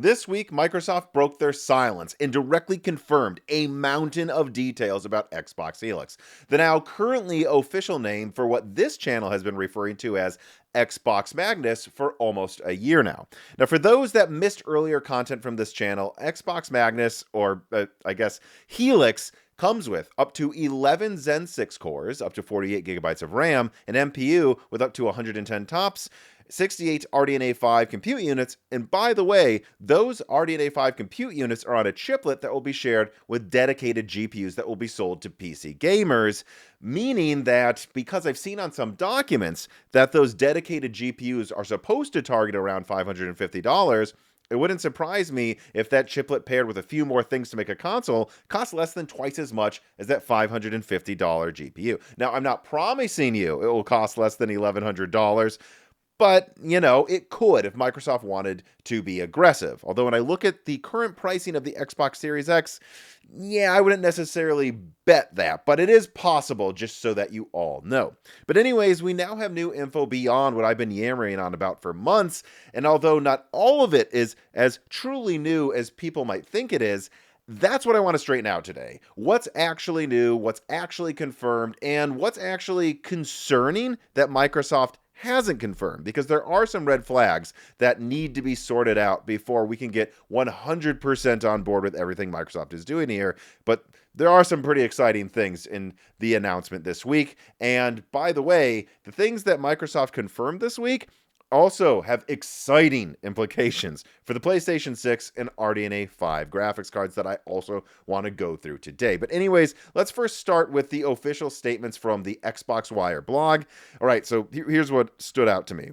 This week, Microsoft broke their silence and directly confirmed a mountain of details about Xbox Helix, the now currently official name for what this channel has been referring to as Xbox Magnus for almost a year now. Now, for those that missed earlier content from this channel, Xbox Magnus, or I guess Helix, comes with up to 11 Zen 6 cores, up to 48 gigabytes of RAM, an MPU with up to 110 TOPS, 68 RDNA 5 compute units, and by the way, those RDNA 5 compute units are on a chiplet that will be shared with dedicated GPUs that will be sold to PC gamers, meaning that, because I've seen on some documents that those dedicated GPUs are supposed to target around $550, it wouldn't surprise me if that chiplet paired with a few more things to make a console costs less than twice as much as that $550 GPU. Now, I'm not promising you it will cost less than $1,100, but, you know, it could if Microsoft wanted to be aggressive. Although when I look at the current pricing of the Xbox Series X, yeah, I wouldn't necessarily bet that, but it is possible, just so that you all know. But anyways, we now have new info beyond what I've been yammering on about for months, and although not all of it is as truly new as people might think it is, that's what I want to straighten out today. What's actually new, what's actually confirmed, and what's actually concerning that Microsoft hasn't confirmed, because there are some red flags that need to be sorted out before we can get 100% on board with everything Microsoft is doing here. But there are some pretty exciting things in the announcement this week. And by the way, the things that Microsoft confirmed this week also have exciting implications for the PlayStation 6 and RDNA 5 graphics cards that I also want to go through today. But anyways, let's first start with the official statements from the Xbox Wire blog. All right, so here's what stood out to me.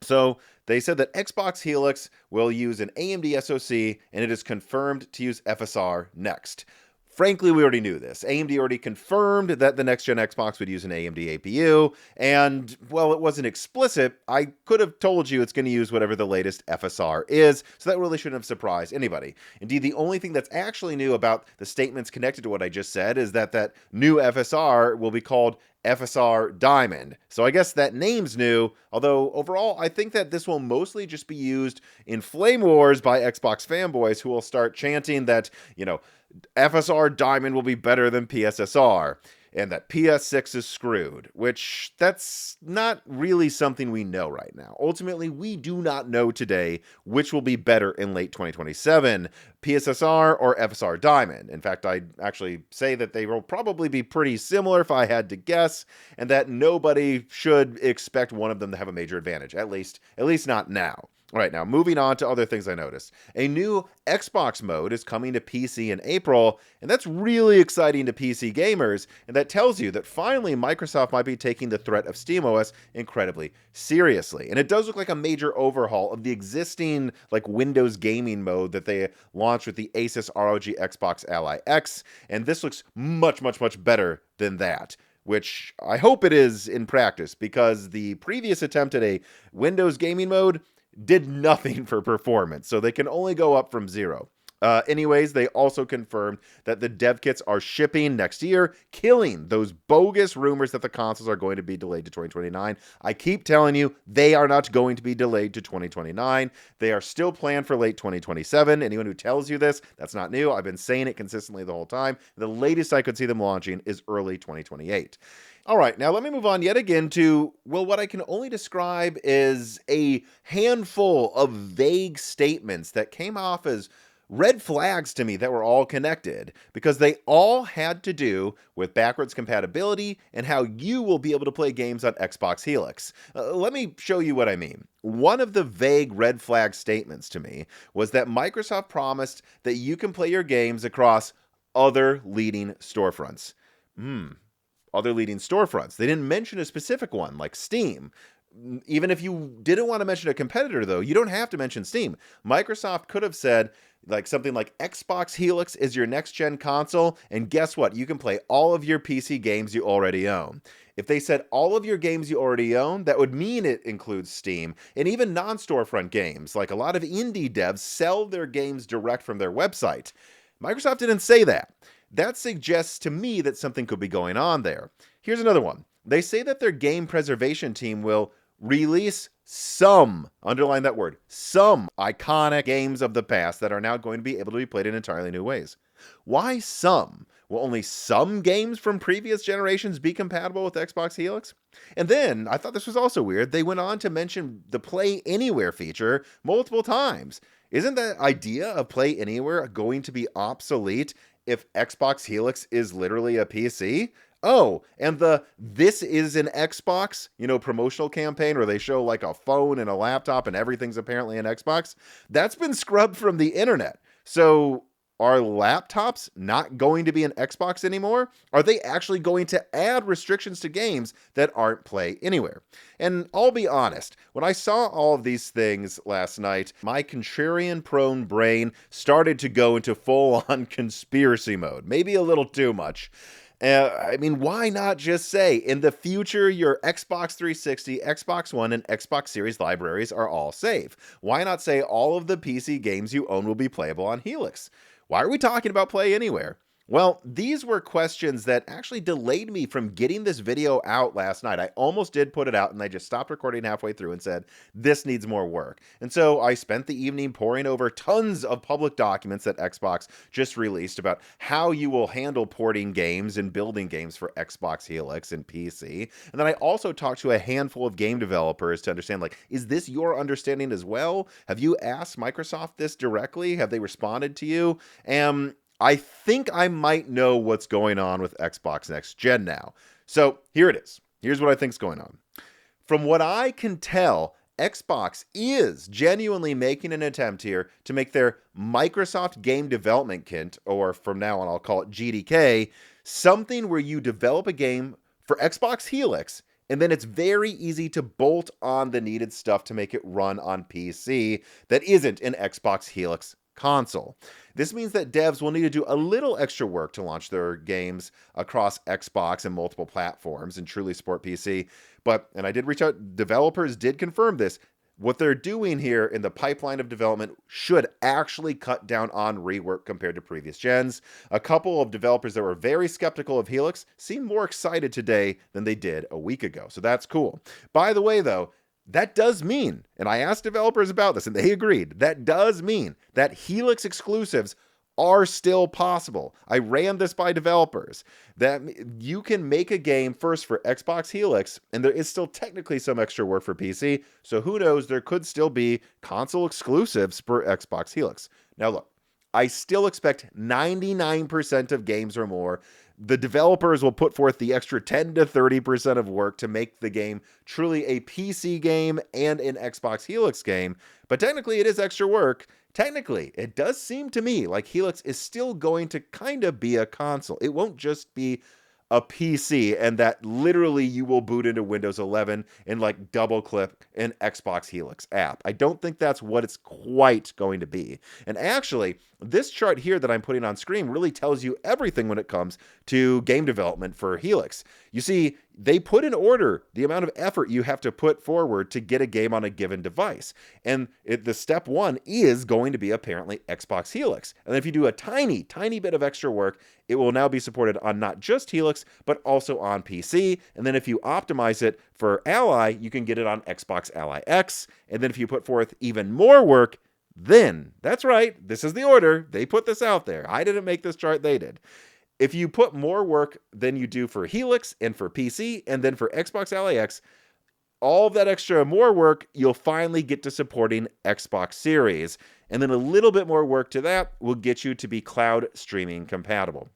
So they said that Xbox Helix will use an AMD SoC, and it is confirmed to use FSR next. Frankly, we already knew this. AMD already confirmed that the next-gen Xbox would use an AMD APU, and, well, it wasn't explicit. I could have told you it's going to use whatever the latest FSR is, so that really shouldn't have surprised anybody. Indeed, the only thing that's actually new about the statements connected to what I just said is that that new FSR will be called FSR Diamond. So I guess that name's new, although overall I think that this will mostly just be used in flame wars by Xbox fanboys who will start chanting that, you know, FSR Diamond will be better than PSSR, and that PS6 is screwed, which that's not really something we know right now. Ultimately, we do not know today which will be better in late 2027, PSSR or FSR Diamond. In fact, I'd actually say that they will probably be pretty similar if I had to guess, and that nobody should expect one of them to have a major advantage, at least not now. All right, now moving on to other things I noticed. A new Xbox mode is coming to PC in April, and that's really exciting to PC gamers, and that tells you that finally Microsoft might be taking the threat of SteamOS incredibly seriously. And it does look like a major overhaul of the existing like Windows gaming mode that they launched with the Asus ROG Xbox Ally X, and this looks much better than that, which I hope it is in practice, because the previous attempt at a Windows gaming mode did nothing for performance, so they can only go up from 0. Anyways, they also confirmed that the dev kits are shipping next year, killing those bogus rumors that the consoles are going to be delayed to 2029. I keep telling you, they are not going to be delayed to 2029. They are still planned for late 2027. Anyone who tells you this, that's not new. I've been saying it consistently the whole time. The latest I could see them launching is early 2028. All right, now let me move on yet again to, well, what I can only describe as a handful of vague statements that came off as red flags to me that were all connected, because they all had to do with backwards compatibility and how you will be able to play games on Xbox Helix. Let me show you what I mean. One of the vague red flag statements to me was that Microsoft promised that you can play your games across other leading storefronts. Other leading storefronts. They didn't mention a specific one like Steam. Even if you didn't want to mention a competitor, though, you don't have to mention Steam. Microsoft could have said like something like Xbox Helix is your next gen console, and guess what? You can play all of your PC games you already own. If they said all of your games you already own, that would mean it includes Steam, and even non-storefront games. Like a lot of indie devs sell their games direct from their website. Microsoft didn't say that. That suggests to me that something could be going on there. Here's another one. They say that their game preservation team will release some, underline that word, some iconic games of the past that are now going to be able to be played in entirely new ways. Why some? Will only some games from previous generations be compatible with Xbox Helix? And then, I thought this was also weird, they went on to mention the Play Anywhere feature multiple times. Isn't that idea of Play Anywhere going to be obsolete if Xbox Helix is literally a PC? Oh, and the "this is an Xbox," promotional campaign where they show like a phone and a laptop and everything's apparently an Xbox, that's been scrubbed from the internet. So are laptops not going to be an Xbox anymore? Are they actually going to add restrictions to games that aren't Play Anywhere? And I'll be honest, when I saw all of these things last night, my contrarian-prone brain started to go into full-on conspiracy mode. Maybe a little too much. Why not just say, in the future, your Xbox 360, Xbox One, and Xbox Series libraries are all safe? Why not say all of the PC games you own will be playable on Helix? Why are we talking about Play Anywhere? Well, these were questions that actually delayed me from getting this video out last night. I almost did put it out, and I just stopped recording halfway through and said, this needs more work. And so I spent the evening poring over tons of public documents that Xbox just released about how you will handle porting games and building games for Xbox Helix and PC. And then I also talked to a handful of game developers to understand, is this your understanding as well? Have you asked Microsoft this directly? Have they responded to you? I think I might know what's going on with Xbox Next Gen now. So here it is. Here's what I think's going on. From what I can tell, Xbox is genuinely making an attempt here to make their Microsoft Game Development Kit, or from now on I'll call it GDK, something where you develop a game for Xbox Helix, and then it's very easy to bolt on the needed stuff to make it run on PC that isn't an Xbox Helix console. This means that devs will need to do a little extra work to launch their games across Xbox and multiple platforms and truly support PC. And I did reach out, developers did confirm this. What they're doing here in the pipeline of development should actually cut down on rework compared to previous gens. A couple of developers that were very skeptical of Helix seem more excited today than they did a week ago. So that's cool. By the way, though, that does mean, and I asked developers about this and they agreed, that does mean that Helix exclusives are still possible. I ran this by developers, that you can make a game first for Xbox Helix, and there is still technically some extra work for PC, so who knows, there could still be console exclusives for Xbox Helix. Now look, I still expect 99% of games or more. The developers will put forth the extra 10 to 30% of work to make the game truly a PC game and an Xbox Helix game, but technically it is extra work. Technically, it does seem to me like Helix is still going to kind of be a console. It won't just be a PC, and that literally you will boot into Windows 11 and double click an Xbox Helix app. I don't think that's what it's quite going to be. And actually, this chart here that I'm putting on screen really tells you everything when it comes to game development for Helix. You see, they put in order the amount of effort you have to put forward to get a game on a given device. And the step one is going to be apparently Xbox Helix. And if you do a tiny, tiny bit of extra work, it will now be supported on not just Helix, but also on PC. And then if you optimize it for Ally, you can get it on Xbox Ally X. And then if you put forth even more work, then, that's right, this is the order. They put this out there. I didn't make this chart, they did. If you put more work than you do for Helix and for PC, and then for Xbox Ally X, all of that extra more work, you'll finally get to supporting Xbox Series. And then a little bit more work to that will get you to be cloud streaming compatible.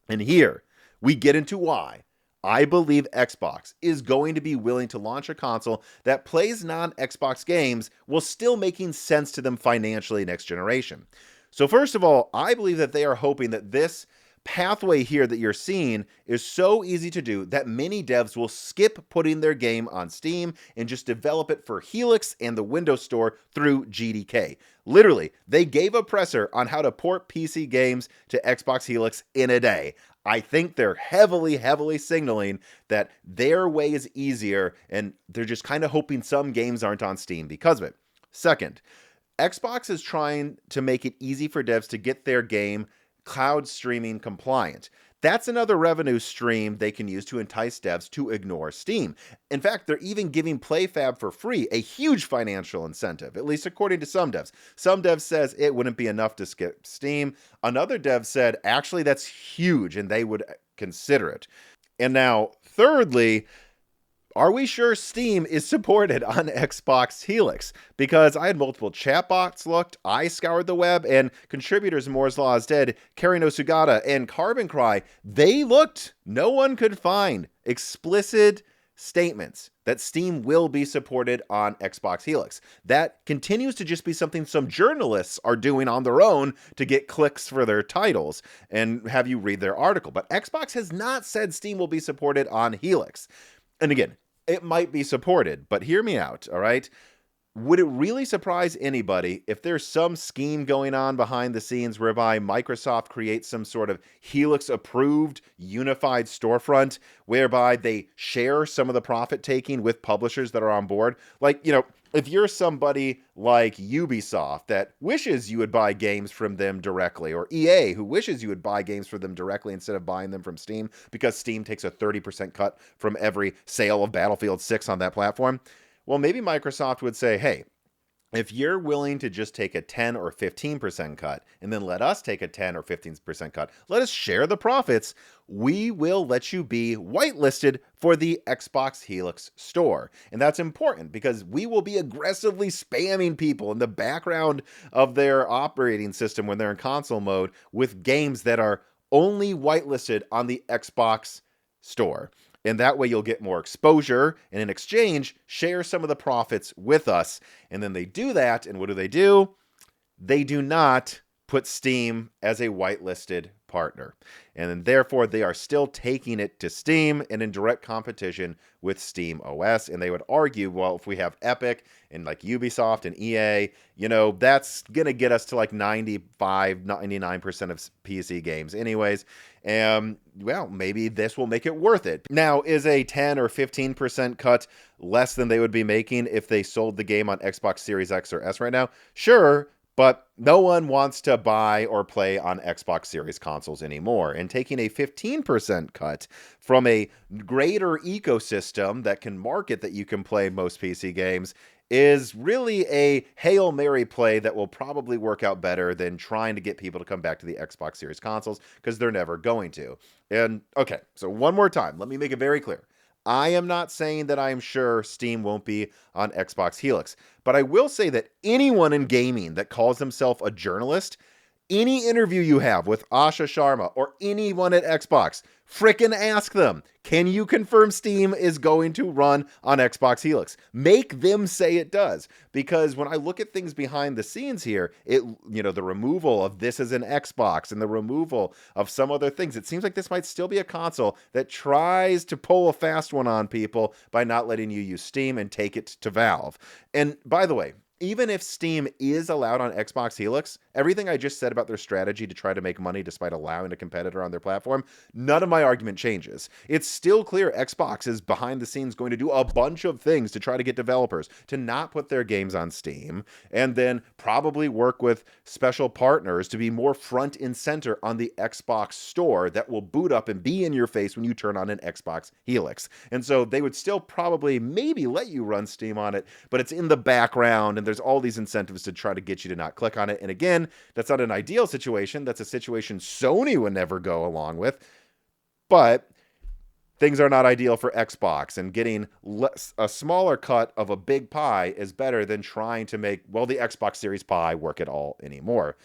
And here, we get into why I believe Xbox is going to be willing to launch a console that plays non-Xbox games while still making sense to them financially next generation. So first of all, I believe that they are hoping that this pathway here that you're seeing is so easy to do that many devs will skip putting their game on Steam and just develop it for Helix and the Windows Store through GDK. Literally, they gave a presser on how to port PC games to Xbox Helix in a day. I think they're heavily signaling that their way is easier, and they're just kind of hoping some games aren't on Steam because of it. Second, Xbox is trying to make it easy for devs to get their game cloud streaming compliant. That's another revenue stream they can use to entice devs to ignore Steam. In fact, they're even giving PlayFab for free, a huge financial incentive, at least according to some devs. Some devs says it wouldn't be enough to skip Steam. Another dev said, actually, that's huge, and they would consider it. And now, thirdly, are we sure Steam is supported on Xbox Helix? Because I had multiple chatbots looked, I scoured the web, and contributors Moore's Law is Dead, Kari no Sugata, and Carbon Cry, they looked. No one could find explicit statements that Steam will be supported on Xbox Helix. That continues to just be something some journalists are doing on their own to get clicks for their titles and have you read their article. But Xbox has not said Steam will be supported on Helix. And again, it might be supported, but hear me out, all right? Would it really surprise anybody if there's some scheme going on behind the scenes whereby Microsoft creates some sort of Helix-approved unified storefront whereby they share some of the profit-taking with publishers that are on board? Like, you know, if you're somebody like Ubisoft that wishes you would buy games from them directly, or EA who wishes you would buy games from them directly instead of buying them from Steam because Steam takes a 30% cut from every sale of Battlefield 6 on that platform, well, maybe Microsoft would say, hey, if you're willing to just take a 10 or 15% cut and then let us take a 10 or 15% cut, let us share the profits, we will let you be whitelisted for the Xbox Helix store. And that's important because we will be aggressively spamming people in the background of their operating system when they're in console mode with games that are only whitelisted on the Xbox store. And that way you'll get more exposure, and in exchange, share some of the profits with us. And then they do that, and what do? They do not put Steam as a whitelisted partner. And then therefore, they are still taking it to Steam and in direct competition with Steam OS. And they would argue, well, if we have Epic and like Ubisoft and EA, you know, that's going to get us to like 95, 99% of PC games anyways. And well, maybe this will make it worth it. Now, is a 10 or 15% cut less than they would be making if they sold the game on Xbox Series X or S right now? Sure. But no one wants to buy or play on Xbox Series consoles anymore. And taking a 15% cut from a greater ecosystem that can market that you can play most PC games is really a Hail Mary play that will probably work out better than trying to get people to come back to the Xbox Series consoles, because they're never going to. And okay, so one more time, let me make it very clear. I am not saying that I am sure Steam won't be on Xbox Helix, but I will say that anyone in gaming that calls himself a journalist, any interview you have with Asha Sharma or anyone at Xbox, frickin' ask them, can you confirm Steam is going to run on Xbox Helix? Make them say it does. Because when I look at things behind the scenes here, it, you know, the removal of this as an Xbox and the removal of some other things, it seems like this might still be a console that tries to pull a fast one on people by not letting you use Steam and take it to Valve. And by the way, even if Steam is allowed on Xbox Helix, everything I just said about their strategy to try to make money despite allowing a competitor on their platform, none of my argument changes. It's still clear Xbox is behind the scenes going to do a bunch of things to try to get developers to not put their games on Steam, and then probably work with special partners to be more front and center on the Xbox store that will boot up and be in your face when you turn on an Xbox Helix. And so they would still probably maybe let you run Steam on it, but it's in the background, and there's all these incentives to try to get you to not click on it. And again, that's not an ideal situation. That's a situation Sony would never go along with. But things are not ideal for Xbox, and getting a smaller cut of a big pie is better than trying to make, well, the Xbox Series pie work at all anymore.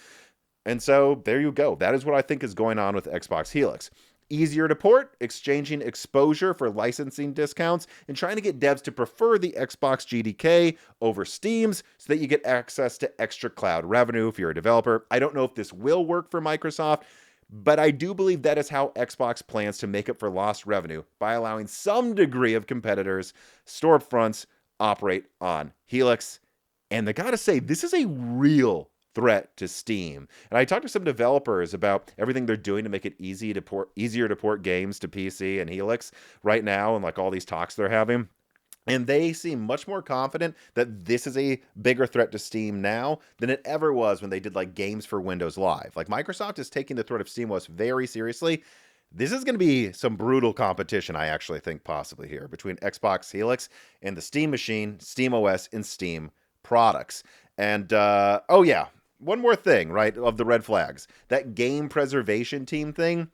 And so there you go. That is what I think is going on with Xbox Helix. Easier to port, exchanging exposure for licensing discounts, and trying to get devs to prefer the Xbox GDK over Steam's so that you get access to extra cloud revenue if you're a developer. I don't know if this will work for Microsoft, but I do believe that is how Xbox plans to make up for lost revenue by allowing some degree of competitors' storefronts operate on Helix. And I gotta say, this is a real threat to Steam. And I talked to some developers about everything they're doing to make it easier to port games to PC and Helix right now, and like all these talks they're having. And they seem much more confident that this is a bigger threat to Steam now than it ever was when they did like games for Windows Live. Like Microsoft is taking the threat of SteamOS very seriously. This is going to be some brutal competition, I actually think, possibly here, between Xbox Helix and the Steam machine, Steam OS, and Steam products. And, oh yeah, one more thing, right, of the red flags. That game preservation team thing,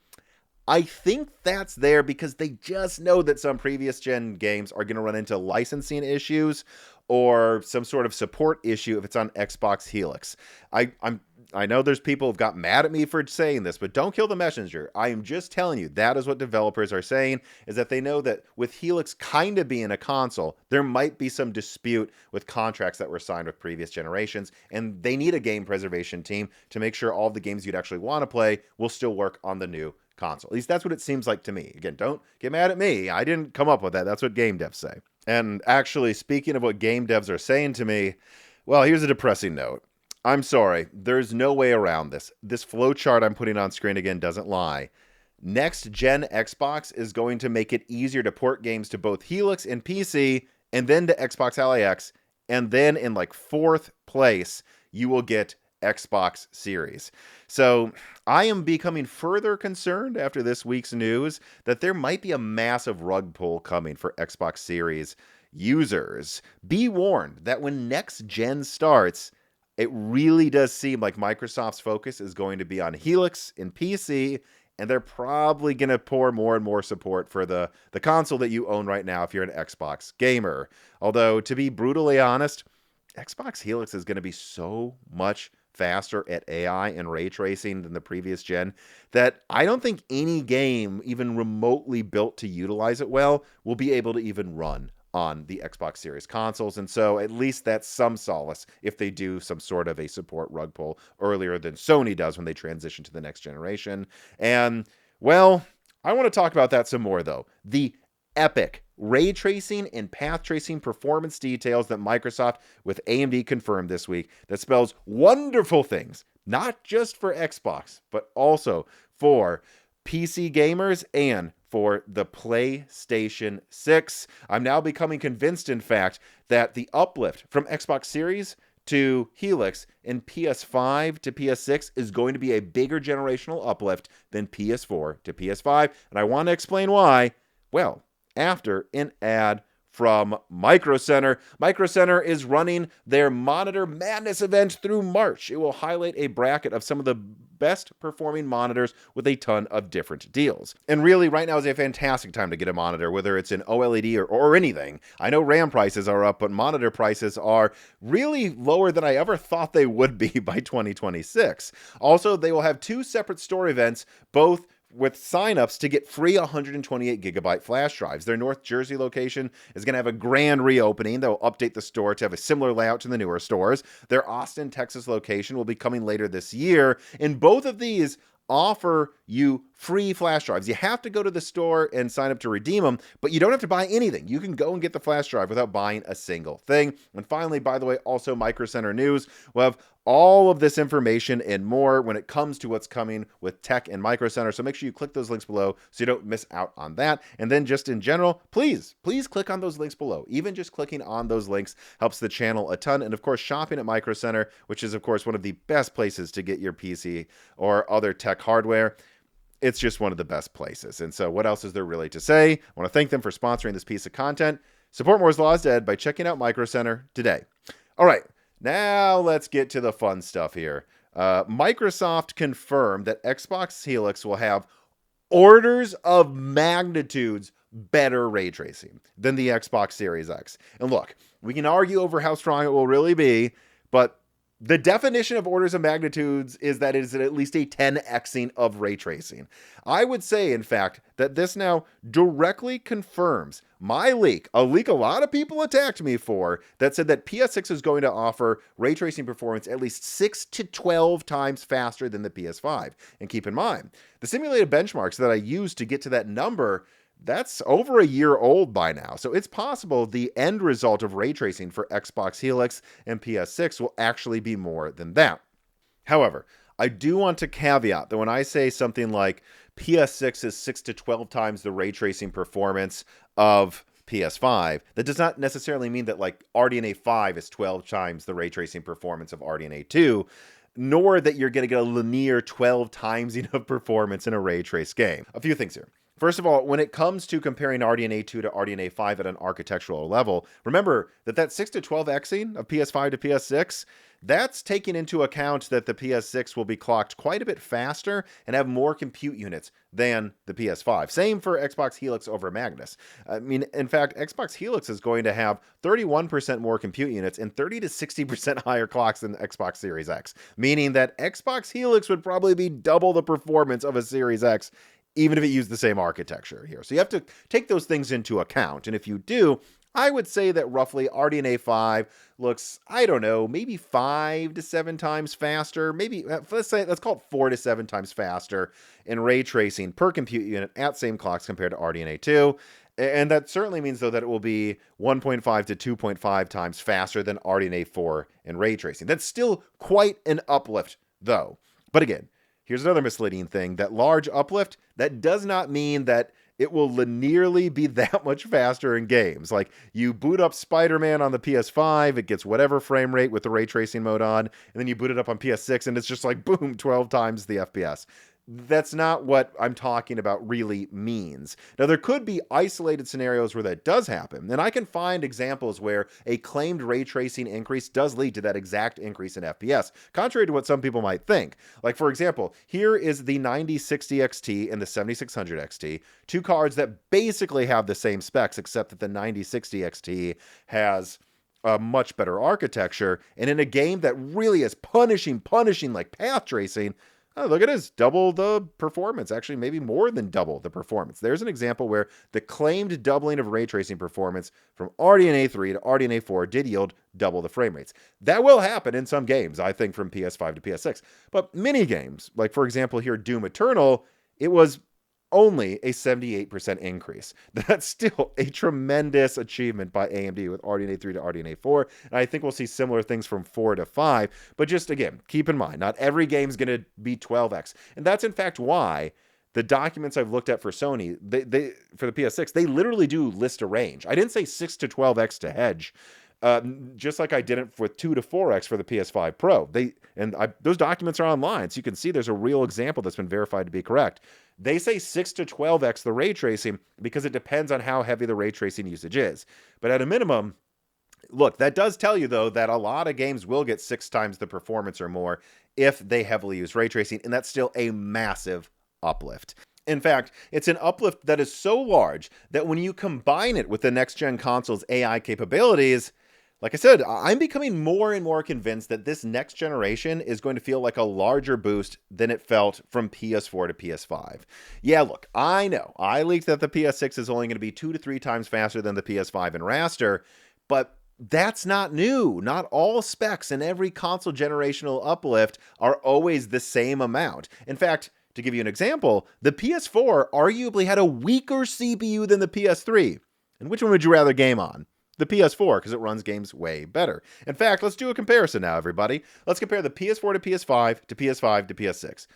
I think that's there because they just know that some previous gen games are going to run into licensing issues or some sort of support issue if it's on Xbox Helix. I know there's people who've got mad at me for saying this, but don't kill the messenger. I am just telling you that is what developers are saying, is that they know that with Helix kind of being a console, there might be some dispute with contracts that were signed with previous generations, and they need a game preservation team to make sure all the games you'd actually want to play will still work on the new console. At least that's what it seems like to me. Again, don't get mad at me. I didn't come up with that. That's what game devs say. And actually, speaking of what game devs are saying to me, well, here's a depressing note. I'm sorry. There's no way around this. This flowchart I'm putting on screen again doesn't lie. Next gen Xbox is going to make it easier to port games to both Helix and PC, and then to Xbox Ally X, and then in like fourth place, you will get Xbox Series. So I am becoming further concerned after this week's news that there might be a massive rug pull coming for Xbox Series users. Be warned that when next gen starts, it really does seem like Microsoft's focus is going to be on Helix and PC, and they're probably going to pour more and more support for the console that you own right now if you're an Xbox gamer. Although, to be brutally honest, Xbox Helix is going to be so much faster at AI and ray tracing than the previous gen that I don't think any game even remotely built to utilize it well will be able to even run on the Xbox Series consoles. And so at least that's some solace if they do some sort of a support rug pull earlier than Sony does when they transition to the next generation. And, well, I want to talk about that some more, though. The epic ray tracing and path tracing performance details that Microsoft with AMD confirmed this week that spells wonderful things, not just for Xbox, but also for PC gamers and for the PlayStation 6. I'm now becoming convinced, in fact, that the uplift from Xbox Series to Helix and PS5 to PS6 is going to be a bigger generational uplift than PS4 to PS5. And I want to explain why. Well, after an ad from Micro Center. Micro Center is running their Monitor Madness event through March. It will highlight a bracket of some of the best performing monitors with a ton of different deals. And really, right now is a fantastic time to get a monitor, whether it's an OLED or anything. I know RAM prices are up, but monitor prices are really lower than I ever thought they would be by 2026. Also, they will have two separate store events, both with signups to get free 128 gigabyte flash drives. Their North Jersey location is going to have a grand reopening. They'll update the store to have a similar layout to the newer stores. Their Austin, Texas location will be coming later this year. And both of these offer you free flash drives. You have to go to the store and sign up to redeem them, but you don't have to buy anything. You can go and get the flash drive without buying a single thing. And finally, by the way, also Micro Center News will have all of this information and more when it comes to what's coming with tech and Micro Center. So make sure you click those links below so you don't miss out on that. And then just in general, please click on those links below. Even just clicking on those links helps the channel a ton. And of course, shopping at Micro Center, which is of course one of the best places to get your PC or other tech hardware. It's just one of the best places. And so what else is there really to say? I want to thank them for sponsoring this piece of content. Support Moore's Law is Dead by checking out Micro Center today. All right, now let's get to the fun stuff here. Microsoft confirmed that Xbox Helix will have orders of magnitudes better ray tracing than the Xbox Series X. And look, we can argue over how strong it will really be, but the definition of orders of magnitudes is that it is at least a 10xing of ray tracing. I would say, in fact, that this now directly confirms my leak, a leak a lot of people attacked me for, that said that PS6 is going to offer ray tracing performance at least 6 to 12 times faster than the PS5. And keep in mind, the simulated benchmarks that I used to get to that number, that's over a year old by now. So it's possible the end result of ray tracing for Xbox Helix and PS6 will actually be more than that. However, I do want to caveat that when I say something like PS6 is 6 to 12 times the ray tracing performance of PS5, that does not necessarily mean that like RDNA 5 is 12 times the ray tracing performance of RDNA 2. nor that you're going to get a linear 12 timesing of performance in a ray trace game. A few things here. First of all, when it comes to comparing RDNA 2 to RDNA 5 at an architectural level, remember that 6 to 12 Xing of PS5 to PS6, that's taking into account that the PS6 will be clocked quite a bit faster and have more compute units than the PS5. Same for Xbox Helix over Magnus. I mean, in fact, Xbox Helix is going to have 31% more compute units and 30 to 60% higher clocks than Xbox Series X, meaning that Xbox Helix would probably be double the performance of a Series X even if it used the same architecture here. So you have to take those things into account. And if you do, I would say that roughly RDNA 5 looks, I don't know, maybe 5 to 7 times faster. Maybe, let's call it 4 to 7 times faster in ray tracing per compute unit at same clocks compared to RDNA 2. And that certainly means, though, that it will be 1.5 to 2.5 times faster than RDNA 4 in ray tracing. That's still quite an uplift, though. But again, here's another misleading thing. That large uplift, that does not mean that it will linearly be that much faster in games. Like, you boot up Spider-Man on the PS5, it gets whatever frame rate with the ray tracing mode on, and then you boot it up on PS6, and it's just like, boom, 12 times the FPS. That's not what I'm talking about really means. Now, there could be isolated scenarios where that does happen, and I can find examples where a claimed ray tracing increase does lead to that exact increase in FPS, contrary to what some people might think. Like, for example, here is the 9060 XT and the 7600 XT, two cards that basically have the same specs, except that the 9060 XT has a much better architecture, and in a game that really is punishing like path tracing, oh, look at this, double the performance. Actually, maybe more than double the performance. There's an example where the claimed doubling of ray tracing performance from RDNA 3 to RDNA 4 did yield double the frame rates. That will happen in some games, I think, from PS5 to PS6. But many games, like for example here, Doom Eternal, it was only a 78% increase. That's still a tremendous achievement by AMD with RDNA 3 to RDNA 4. And I think we'll see similar things from 4 to 5. But just again, keep in mind, not every game's going to be 12x. And that's in fact why the documents I've looked at for Sony, they for the PS6, they literally do list a range. I didn't say 6 to 12x to hedge. Just like I didn't with 2 to 4x for the PS5 Pro. Those documents are online, so you can see there's a real example that's been verified to be correct. They say 6 to 12x the ray tracing because it depends on how heavy the ray tracing usage is. But at a minimum, look, that does tell you, though, that a lot of games will get 6 times the performance or more if they heavily use ray tracing, and that's still a massive uplift. In fact, it's an uplift that is so large that when you combine it with the next-gen console's AI capabilities, like I said, I'm becoming more and more convinced that this next generation is going to feel like a larger boost than it felt from PS4 to PS5. Yeah, look, I know, I leaked that the PS6 is only going to be 2 to 3 times faster than the PS5 in raster, but that's not new. Not all specs in every console generational uplift are always the same amount. In fact, to give you an example, the PS4 arguably had a weaker CPU than the PS3. And which one would you rather game on? The PS4, because it runs games way better. In fact, let's do a comparison now, everybody. Let's compare the PS4 to PS5 to PS5 to PS6.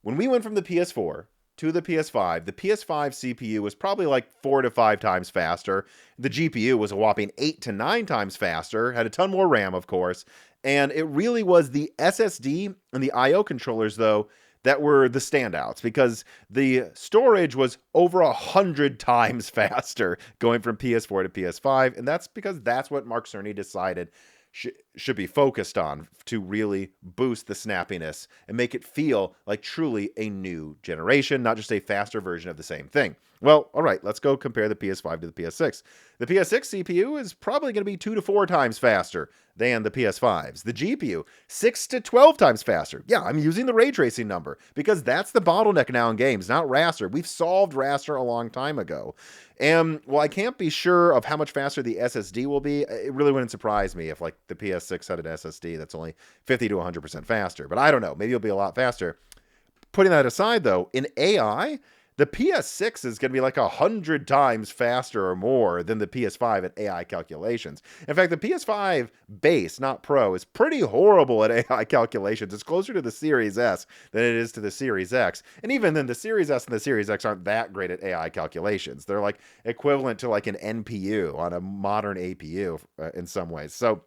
When we went from the PS4 to the PS5 CPU was probably like 4 to 5 times faster. The GPU was a whopping 8 to 9 times faster, had a ton more RAM, of course, and it really was the SSD and the I/O controllers, though, that were the standouts, because the storage was over 100 times faster going from PS4 to PS5, and that's because that's what Mark Cerny decided should be focused on to really boost the snappiness and make it feel like truly a new generation, not just a faster version of the same thing. Well, all right, let's go compare the PS5 to the PS6. The PS6 CPU is probably going to be 2 to 4 times faster than the PS5's. The GPU, 6 to 12 times faster. Yeah, I'm using the ray tracing number because that's the bottleneck now in games, not raster. We've solved raster a long time ago. And while I can't be sure of how much faster the SSD will be, it really wouldn't surprise me if like the PS6 had an SSD that's only 50 to 100% faster. But I don't know, maybe it'll be a lot faster. Putting that aside, though, in AI, the PS6 is going to be like 100 times faster or more than the PS5 at AI calculations. In fact, the PS5 base, not Pro, is pretty horrible at AI calculations. It's closer to the Series S than it is to the Series X. And even then, the Series S and the Series X aren't that great at AI calculations. They're like equivalent to like an NPU on a modern APU in some ways. So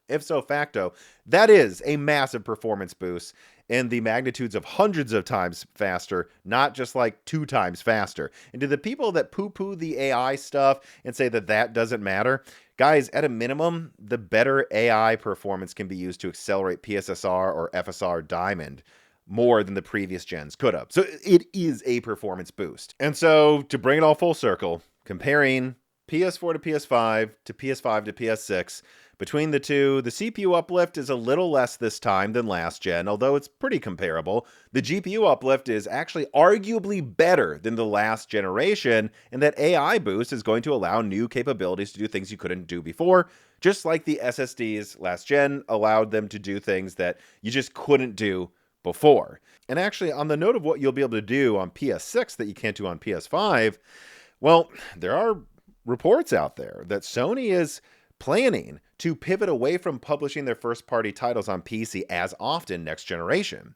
Ipso facto, that is a massive performance boost in the magnitudes of hundreds of times faster, not just like 2 times faster. And to the people that poo-poo the AI stuff and say that that doesn't matter, guys, at a minimum, the better AI performance can be used to accelerate PSSR or FSR Diamond more than the previous gens could have. So it is a performance boost. And so to bring it all full circle, comparing PS4 to PS5 to PS5 to PS6, between the two, the CPU uplift is a little less this time than last gen, although it's pretty comparable. The GPU uplift is actually arguably better than the last generation, and that AI boost is going to allow new capabilities to do things you couldn't do before, just like the SSDs last gen allowed them to do things that you just couldn't do before. And actually, on the note of what you'll be able to do on PS6 that you can't do on PS5, well, there are reports out there that Sony is planning to pivot away from publishing their first-party titles on PC as often next generation.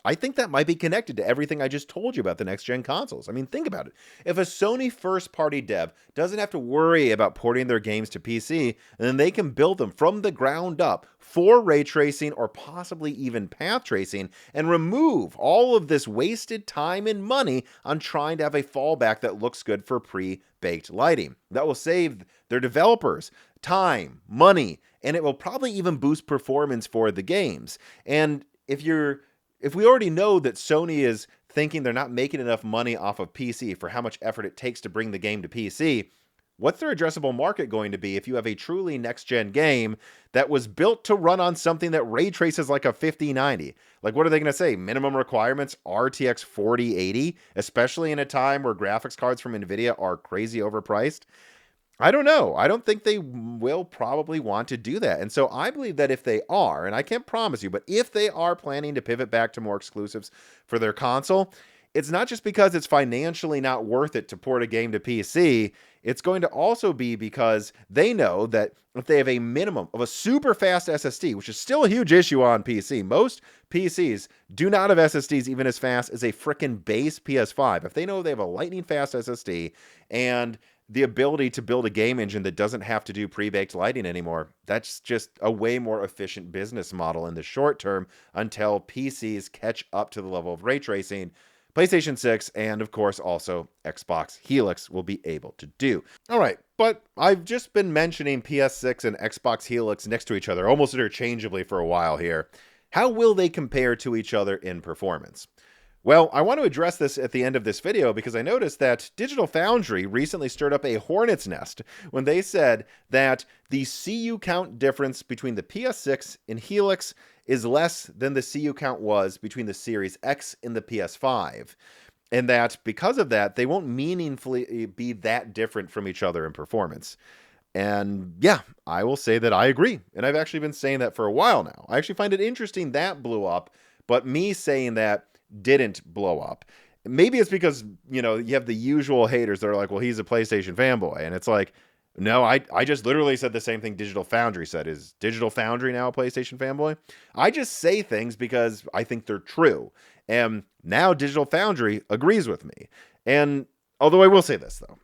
I think that might be connected to everything I just told you about the next-gen consoles. I mean, think about it. If a Sony first-party dev doesn't have to worry about porting their games to PC, then they can build them from the ground up for ray tracing or possibly even path tracing and remove all of this wasted time and money on trying to have a fallback that looks good for pre-baked lighting. That will save their developers time, money, and it will probably even boost performance for the games. And if we already know that Sony is thinking they're not making enough money off of PC for how much effort it takes to bring the game to PC, what's their addressable market going to be if you have a truly next-gen game that was built to run on something that ray traces like a 5090? Like, what are they going to say? Minimum requirements, RTX 4080, especially in a time where graphics cards from NVIDIA are crazy overpriced? I don't know. I don't think they will probably want to do that. And so I believe that if they are, and I can't promise you, but if they are planning to pivot back to more exclusives for their console, it's not just because it's financially not worth it to port a game to PC. It's going to also be because they know that if they have a minimum of a super fast SSD, which is still a huge issue on PC, most PCs do not have SSDs even as fast as a frickin' base PS5. If they know they have a lightning fast SSD and the ability to build a game engine that doesn't have to do pre-baked lighting anymore, that's just a way more efficient business model in the short term until PCs catch up to the level of ray tracing PlayStation 6 and, of course, also Xbox Helix will be able to do. All right, but I've just been mentioning PS6 and Xbox Helix next to each other almost interchangeably for a while here. How will they compare to each other in performance? Well, I want to address this at the end of this video because I noticed that Digital Foundry recently stirred up a hornet's nest when they said that the CU count difference between the PS6 and Helix is less than the CU count was between the Series X and the PS5. And that because of that, they won't meaningfully be that different from each other in performance. And yeah, I will say that I agree. And I've actually been saying that for a while now. I actually find it interesting that blew up, but me saying that didn't blow up. Maybe it's because, you have the usual haters that are like, well, he's a PlayStation fanboy. And it's like, no, I just literally said the same thing Digital Foundry said. Is Digital Foundry now a PlayStation fanboy? I just say things because I think they're true. And now Digital Foundry agrees with me. And although I will say this, though,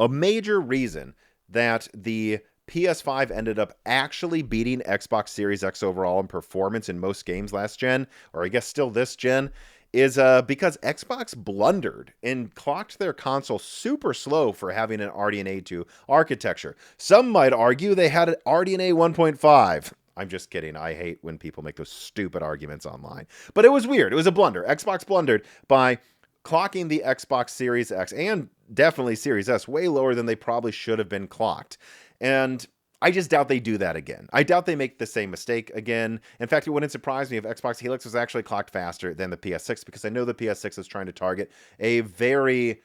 a major reason that the PS5 ended up actually beating Xbox Series X overall in performance in most games last gen, or I guess still this gen, is because Xbox blundered and clocked their console super slow for having an RDNA 2 architecture. Some might argue they had an RDNA 1.5. I'm just kidding. I hate when people make those stupid arguments online. But it was weird. It was a blunder. Xbox blundered by clocking the Xbox Series X and definitely Series S way lower than they probably should have been clocked. And I just doubt they do that again. I doubt they make the same mistake again. In fact, it wouldn't surprise me if Xbox Helix was actually clocked faster than the PS6 because I know the PS6 is trying to target a very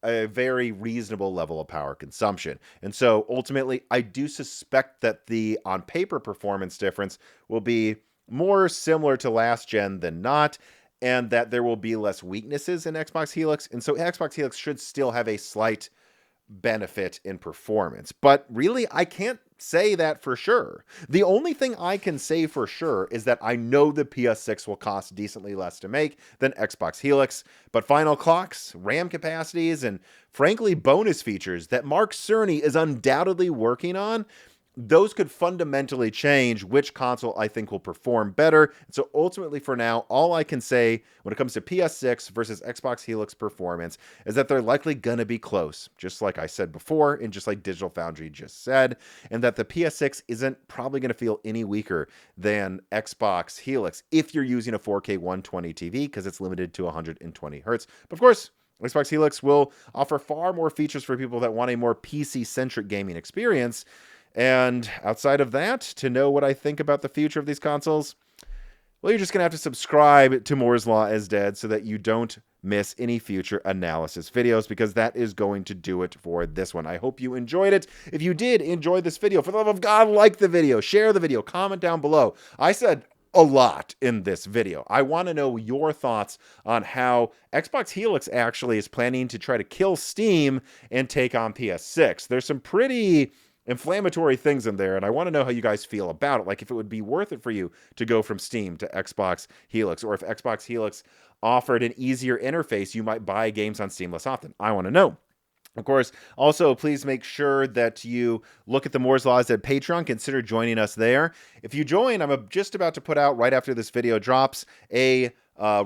reasonable level of power consumption. And so ultimately, I do suspect that the on paper performance difference will be more similar to last gen than not, and that there will be less weaknesses in Xbox Helix. And so Xbox Helix should still have a slight benefit in performance. But really, I can't say that for sure. The only thing I can say for sure is that I know the PS6 will cost decently less to make than Xbox Helix, but final clocks, RAM capacities, and frankly bonus features that Mark Cerny is undoubtedly working on those could fundamentally change which console I think will perform better. So ultimately, for now, all I can say when it comes to PS6 versus Xbox Helix performance is that they're likely going to be close, just like I said before, and just like Digital Foundry just said, and that the PS6 isn't probably going to feel any weaker than Xbox Helix if you're using a 4K 120 TV, because it's limited to 120 hertz. But of course, Xbox Helix will offer far more features for people that want a more PC-centric gaming experience. And outside of that, to know what I think about the future of these consoles, well, you're just going to have to subscribe to Moore's Law is Dead so that you don't miss any future analysis videos, because that is going to do it for this one. I hope you enjoyed it. If you did enjoy this video, for the love of God, like the video, share the video, comment down below. I said a lot in this video. I want to know your thoughts on how Xbox Helix actually is planning to try to kill Steam and take on PS6. There's some pretty inflammatory things in there, and I want to know how you guys feel about it. Like if it would be worth it for you to go from Steam to Xbox Helix, or if Xbox Helix offered an easier interface, you might buy games on Steam less often. I want to know. Of course, also, please make sure that you look at the Moore's Law is Dead Patreon. Consider joining us there. If you join, I'm just about to put out, right after this video drops, a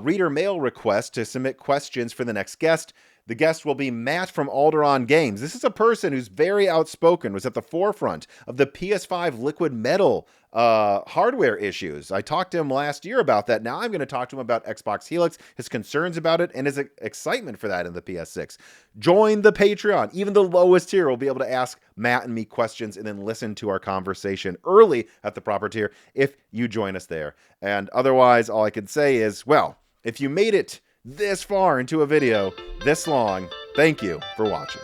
reader mail request to submit questions for the next guest. The guest will be Matt from Alderaan Games. This is a person who's very outspoken, was at the forefront of the PS5 liquid metal hardware issues. I talked to him last year about that. Now I'm going to talk to him about Xbox Helix, his concerns about it, and his excitement for that in the PS6. Join the Patreon. Even the lowest tier will be able to ask Matt and me questions and then listen to our conversation early at the proper tier if you join us there. And otherwise, all I can say is, well, if you made it this far into a video, this long, thank you for watching.